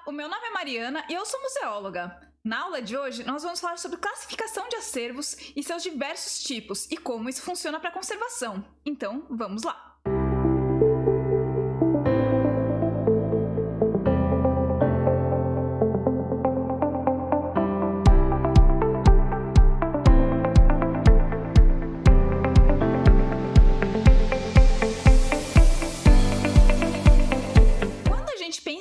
o meu nome é Mariana e eu sou museóloga. Na aula de hoje, nós vamos falar sobre classificação de acervos e seus diversos tipos e como isso funciona para a conservação. Então, vamos lá!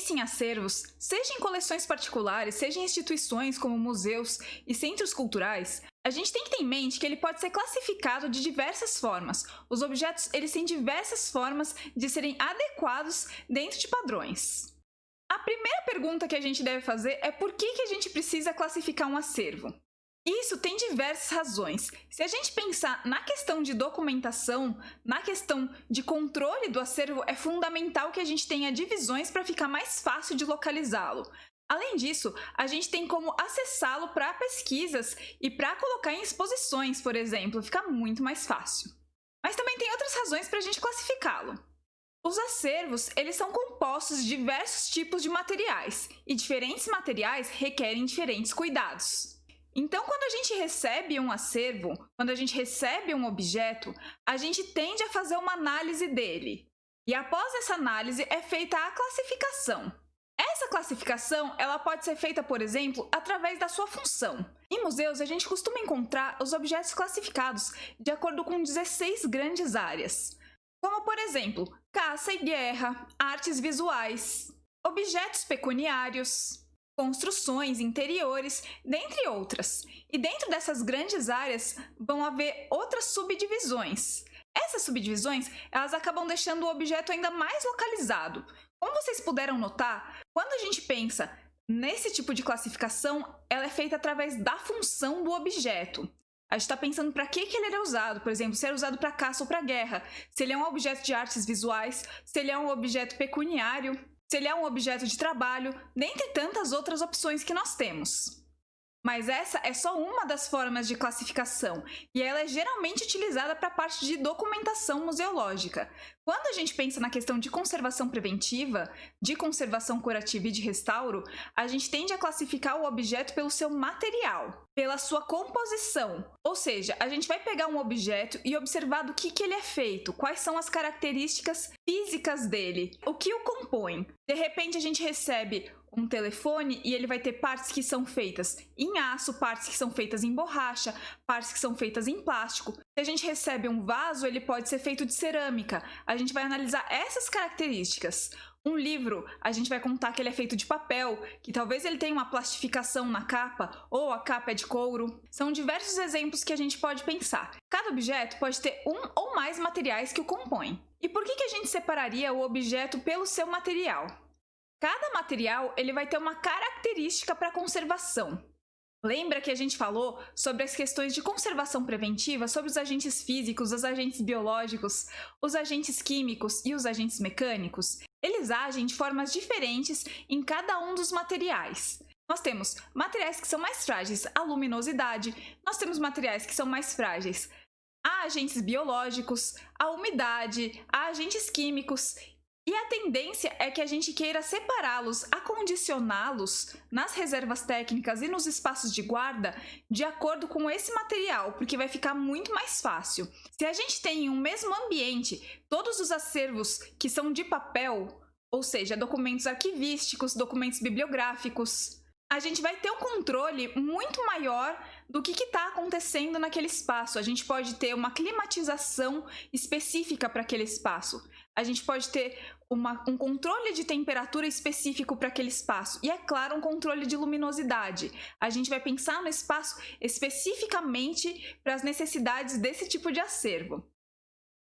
Em acervos, seja em coleções particulares, seja em instituições como museus e centros culturais, a gente tem que ter em mente que ele pode ser classificado de diversas formas. Os objetos eles têm diversas formas de serem adequados dentro de padrões. A primeira pergunta que a gente deve fazer é por que a gente precisa classificar um acervo? Isso tem diversas razões. Se a gente pensar na questão de documentação, na questão de controle do acervo, é fundamental que a gente tenha divisões para ficar mais fácil de localizá-lo. Além disso, a gente tem como acessá-lo para pesquisas e para colocar em exposições, por exemplo, fica muito mais fácil. Mas também tem outras razões para a gente classificá-lo. Os acervos, eles são compostos de diversos tipos de materiais, e diferentes materiais requerem diferentes cuidados. Então, quando a gente recebe um acervo, quando a gente recebe um objeto, a gente tende a fazer uma análise dele. E após essa análise é feita a classificação. Essa classificação ela pode ser feita, por exemplo, através da sua função. Em museus, a gente costuma encontrar os objetos classificados de acordo com 16 grandes áreas, como, por exemplo, caça e guerra, artes visuais, objetos pecuniários, construções, interiores, dentre outras. E dentro dessas grandes áreas vão haver outras subdivisões. Essas subdivisões, elas acabam deixando o objeto ainda mais localizado. Como vocês puderam notar, quando a gente pensa nesse tipo de classificação, ela é feita através da função do objeto. A gente está pensando para que ele era usado, por exemplo, se era usado para caça ou para guerra, se ele é um objeto de artes visuais, se ele é um objeto pecuniário, se ele é um objeto de trabalho, dentre tantas outras opções que nós temos. Mas essa é só uma das formas de classificação, e ela é geralmente utilizada para a parte de documentação museológica. Quando a gente pensa na questão de conservação preventiva, de conservação curativa e de restauro, a gente tende a classificar o objeto pelo seu material, pela sua composição. Ou seja, a gente vai pegar um objeto e observar do que ele é feito, quais são as características físicas dele, o que o compõe. De repente a gente recebe um telefone e ele vai ter partes que são feitas em aço, partes que são feitas em borracha, partes que são feitas em plástico. Se a gente recebe um vaso, ele pode ser feito de cerâmica. A gente vai analisar essas características. Um livro, a gente vai contar que ele é feito de papel, que talvez ele tenha uma plastificação na capa, ou a capa é de couro. São diversos exemplos que a gente pode pensar. Cada objeto pode ter um ou mais materiais que o compõem. E por que a gente separaria o objeto pelo seu material? Cada material ele vai ter uma característica para conservação. Lembra que a gente falou sobre as questões de conservação preventiva, sobre os agentes físicos, os agentes biológicos, os agentes químicos e os agentes mecânicos? Eles agem de formas diferentes em cada um dos materiais. Nós temos materiais que são mais frágeis à luminosidade, nós temos materiais que são mais frágeis a agentes biológicos, à umidade, a agentes químicos. E a tendência é que a gente queira separá-los, acondicioná-los nas reservas técnicas e nos espaços de guarda de acordo com esse material, porque vai ficar muito mais fácil. Se a gente tem em um mesmo ambiente todos os acervos que são de papel, ou seja, documentos arquivísticos, documentos bibliográficos, a gente vai ter um controle muito maior do que está acontecendo naquele espaço. A gente pode ter uma climatização específica para aquele espaço. A gente pode ter um controle de temperatura específico para aquele espaço. E, é claro, um controle de luminosidade. A gente vai pensar no espaço especificamente para as necessidades desse tipo de acervo.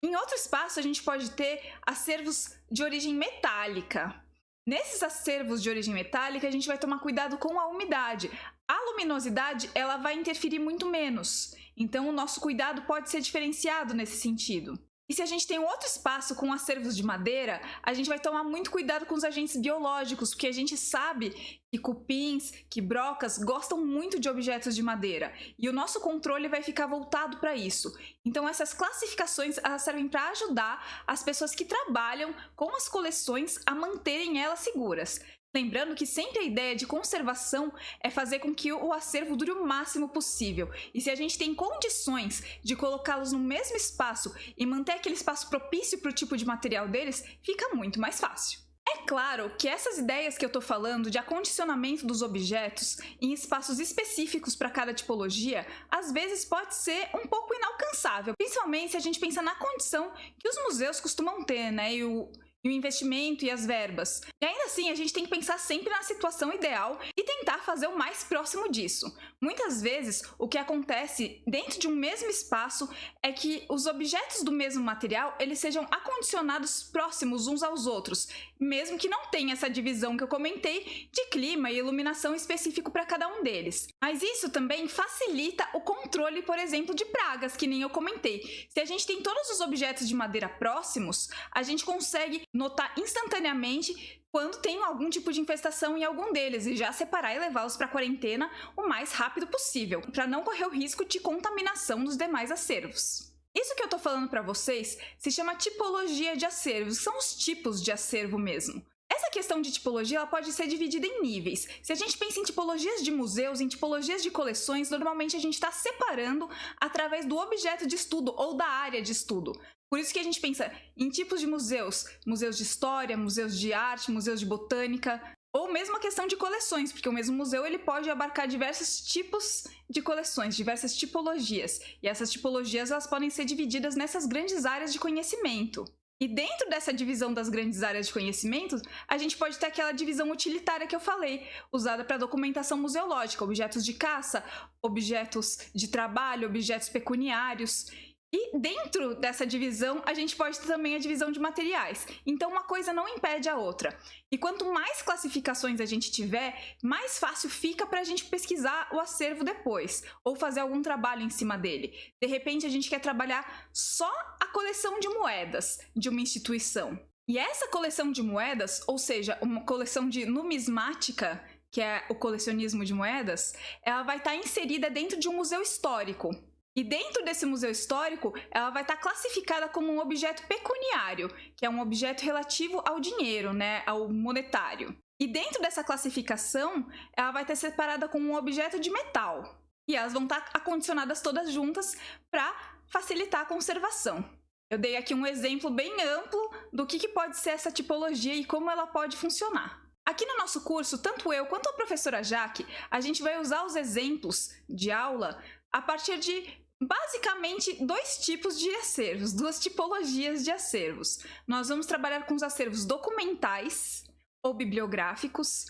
Em outro espaço, a gente pode ter acervos de origem metálica. Nesses acervos de origem metálica, a gente vai tomar cuidado com a umidade. A luminosidade ela vai interferir muito menos. Então, o nosso cuidado pode ser diferenciado nesse sentido. E se a gente tem um outro espaço com acervos de madeira, a gente vai tomar muito cuidado com os agentes biológicos, porque a gente sabe que cupins, que brocas gostam muito de objetos de madeira, e o nosso controle vai ficar voltado para isso. Então essas classificações elas servem para ajudar as pessoas que trabalham com as coleções a manterem elas seguras. Lembrando que sempre a ideia de conservação é fazer com que o acervo dure o máximo possível. E se a gente tem condições de colocá-los no mesmo espaço e manter aquele espaço propício para o tipo de material deles, fica muito mais fácil. É claro que essas ideias que eu estou falando de acondicionamento dos objetos em espaços específicos para cada tipologia, às vezes pode ser um pouco inalcançável, principalmente se a gente pensa na condição que os museus costumam ter, né? E o investimento e as verbas. E ainda assim, a gente tem que pensar sempre na situação ideal e tentar fazer o mais próximo disso. Muitas vezes, o que acontece dentro de um mesmo espaço é que os objetos do mesmo material, eles sejam acondicionados próximos uns aos outros, mesmo que não tenha essa divisão que eu comentei de clima e iluminação específico para cada um deles. Mas isso também facilita o controle, por exemplo, de pragas, que nem eu comentei. Se a gente tem todos os objetos de madeira próximos, a gente consegue notar instantaneamente quando tem algum tipo de infestação em algum deles e já separar e levá-los para a quarentena o mais rápido possível, para não correr o risco de contaminação dos demais acervos. Isso que eu estou falando para vocês se chama tipologia de acervos, são os tipos de acervo mesmo. Essa questão de tipologia ela pode ser dividida em níveis. Se a gente pensa em tipologias de museus, em tipologias de coleções, normalmente a gente está separando através do objeto de estudo ou da área de estudo. Por isso que a gente pensa em tipos de museus, museus de história, museus de arte, museus de botânica, ou mesmo a questão de coleções, porque o mesmo museu ele pode abarcar diversos tipos de coleções, diversas tipologias, e essas tipologias elas podem ser divididas nessas grandes áreas de conhecimento. E dentro dessa divisão das grandes áreas de conhecimento, a gente pode ter aquela divisão utilitária que eu falei, usada para documentação museológica, objetos de caça, objetos de trabalho, objetos pecuniários. E dentro dessa divisão, a gente pode ter também a divisão de materiais. Então, uma coisa não impede a outra. E quanto mais classificações a gente tiver, mais fácil fica para a gente pesquisar o acervo depois, ou fazer algum trabalho em cima dele. De repente, a gente quer trabalhar só a coleção de moedas de uma instituição. E essa coleção de moedas, ou seja, uma coleção de numismática, que é o colecionismo de moedas, ela vai estar inserida dentro de um museu histórico. E dentro desse museu histórico, ela vai estar classificada como um objeto pecuniário, que é um objeto relativo ao dinheiro, né, ao monetário. E dentro dessa classificação, ela vai estar separada como um objeto de metal. E elas vão estar acondicionadas todas juntas para facilitar a conservação. Eu dei aqui um exemplo bem amplo do que pode ser essa tipologia e como ela pode funcionar. Aqui no nosso curso, tanto eu quanto a professora Jaque, a gente vai usar os exemplos de aula a partir de basicamente dois tipos de acervos, duas tipologias de acervos. Nós vamos trabalhar com os acervos documentais ou bibliográficos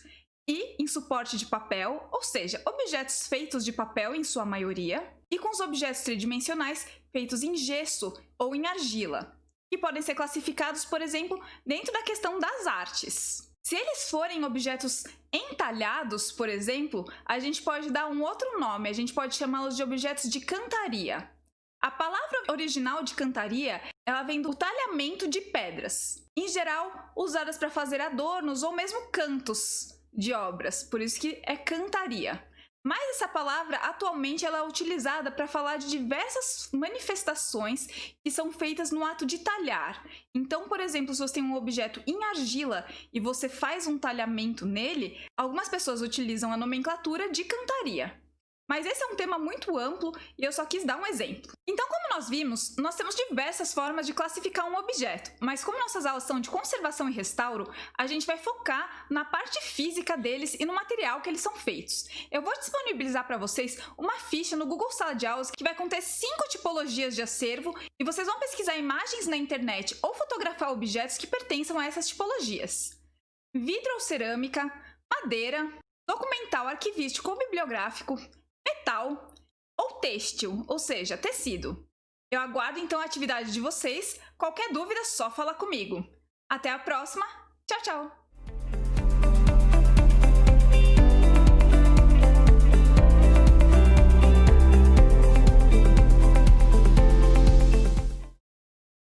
e em suporte de papel, ou seja, objetos feitos de papel em sua maioria, e com os objetos tridimensionais feitos em gesso ou em argila, que podem ser classificados, por exemplo, dentro da questão das artes. Se eles forem objetos entalhados, por exemplo, a gente pode dar um outro nome, a gente pode chamá-los de objetos de cantaria. A palavra original de cantaria, ela vem do talhamento de pedras, em geral usadas para fazer adornos ou mesmo cantos de obras, por isso que é cantaria. Mas essa palavra, atualmente, ela é utilizada para falar de diversas manifestações que são feitas no ato de talhar. Então, por exemplo, se você tem um objeto em argila e você faz um talhamento nele, algumas pessoas utilizam a nomenclatura de cantaria. Mas esse é um tema muito amplo e eu só quis dar um exemplo. Então, como nós vimos, nós temos diversas formas de classificar um objeto, mas como nossas aulas são de conservação e restauro, a gente vai focar na parte física deles e no material que eles são feitos. Eu vou disponibilizar para vocês uma ficha no Google Sala de Aulas que vai conter 5 tipologias de acervo e vocês vão pesquisar imagens na internet ou fotografar objetos que pertençam a essas tipologias. Vidro ou cerâmica, madeira, documental arquivístico ou bibliográfico, metal ou têxtil, ou seja, tecido. Eu aguardo então a atividade de vocês. Qualquer dúvida, só falar comigo. Até a próxima. Tchau, tchau!